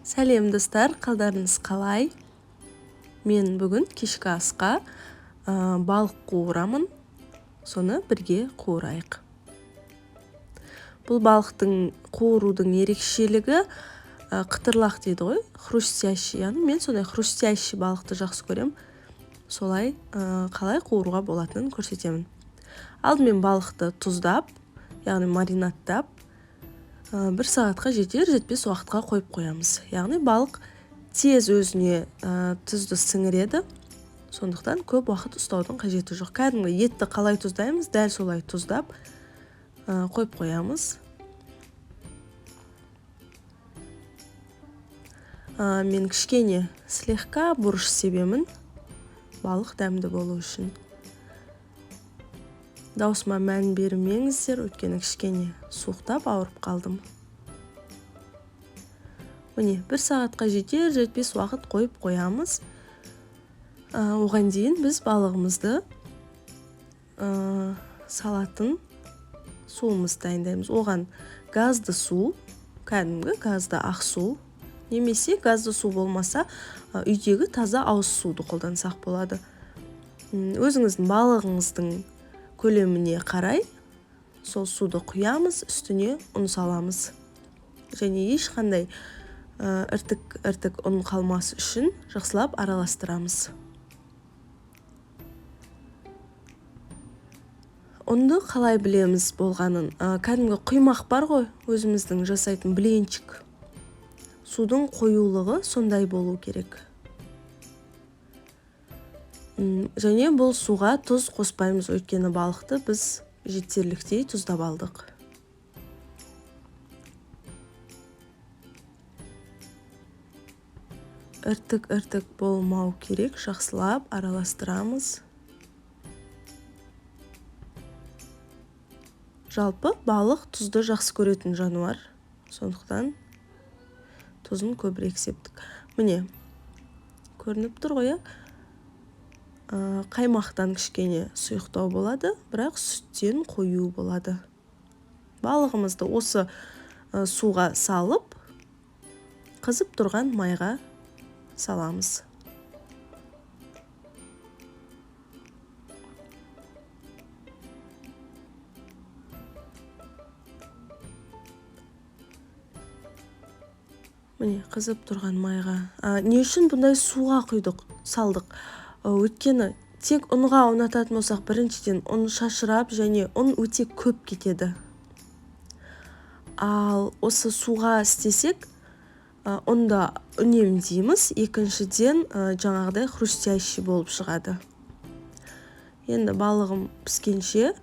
Сәлем достар, қалдарыңыз қалай? Мен бүгін кешкі асқа балық қуырамын, соны бірге қуырайық. Бұл балықтың қуырудың ерекшелігі қытырлақ дейді ғой, хрустящий. Яғни мен сондай хрустящий балықты жақсы көрем. Солай қалай қуыруға болатынын көрсетемін. Алдымен балықты тұздап, яғни маринаттап, 1 сағатқа жетер-жетпес уақытқа қойып қоямыз. Яғни балық тез өзіне тұзды сіңіреді. Сондықтан көп уақыт ұстаудың қажеті жоқ. Кәдімгі етті қалай тұздаймыз, дәл солай тұздап қойып қоямыз. Мен кішкене слегка бұрыш себемін, балық дәмді болу үшін. Даусыма мән бермеңіздер, өйткені кішкене суықтап ауырып қалдым. Міне, 1 сағатқа жетер-жетпес уақыт қойып қоямыз. Оған дейін біз балығымызды салатын суымызды дайындаймыз. Оған газды су, кәдімгі газды ақ су, немесе газды су болмаса, үйдегі таза ауыз суды қолдансақ болады. Өзіңіздің балығыңыздың көлеміне қарай сол суды құямыз, үстіне ұн саламыз. Және ешқандай іртік ұн қалмас үшін жақсылап араластырамыз. Ұнды қалай білеміз болғанын? Кәдімгі құймақ бар ғой, өзіміздің жасайтын блинчик. Судың қоюлығы сондай болу керек. Және бұл суға тұз қоспаймыз, өйткені балықты біз жетерліктей тұздап алдық. Іртік болмау керек, жақсылап араластырамыз. Жалпы балық тұзды жақсы көретін жануар, сондықтан тұзын көбірек септік. Міне, көрініп тұр ғой, қаймақтан кішкене сұйықтау болады, бірақ сүттен қою болады. Балығымызды осы суға салып, қызып тұрған майға саламыз. Міне, қызып тұрған майға. Не үшін бұндай суға құйдық, салдық? Өйткені тек ұнға ұнататын болсақ, біріншіден ұн шашырап, және ұн өте көп кетеді. Ал осы суға істесек, ұнды үнемдейміз, екіншіден жаңағыдай хрустящий болып шығады. Енді балығым піскенше,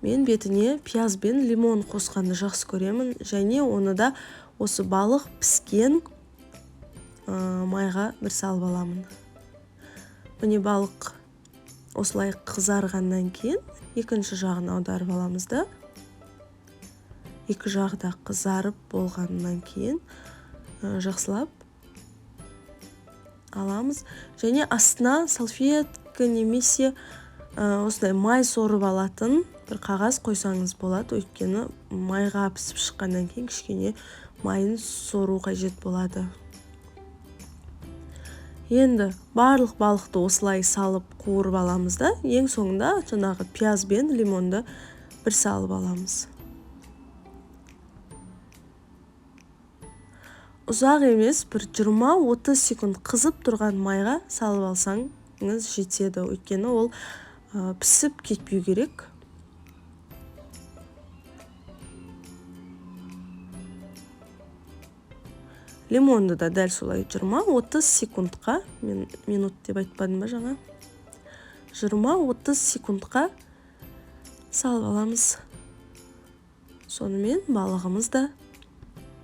мен бетіне пияз бен лимон қосқанды жақсы көремін, және оны да осы балық піскен майға бір салып аламын. Міне, балық осылай қызарғаннан кейін екінші жағын аударып аламыз да. Екі жағда қызарып болғаннан кейін жақсылап аламыз. Және астына салфетка немесе осылай май сорып алатын бір қағаз қойсаңыз болады, өйткені майға пісіп шыққаннан кейін кішкене майын сору қажет болады. Енді барлық балықты осылай салып қуырып аламыз да, ең соңында жаңағы пияз бен лимонды бір салып аламыз. Ұзақ емес, бір 20-30 секунд қызып тұрған майға салып алсаңыз жетеді, өйткені ол пісіп кетпеу керек. Лимонды да дәл солай 20-30 секундқа, мен минут деп айтпадым ба жаңа? 20-30 секундқа салып аламыз. Сонымен балығымыз да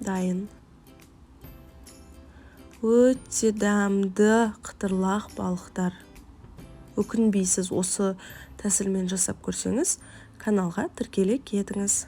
дайын. Өте дәмді қытырлақ балықтар. Өкінбейсіз, осы тәсілмен жасап көрсеңіз, каналға тіркеле кетіңіз.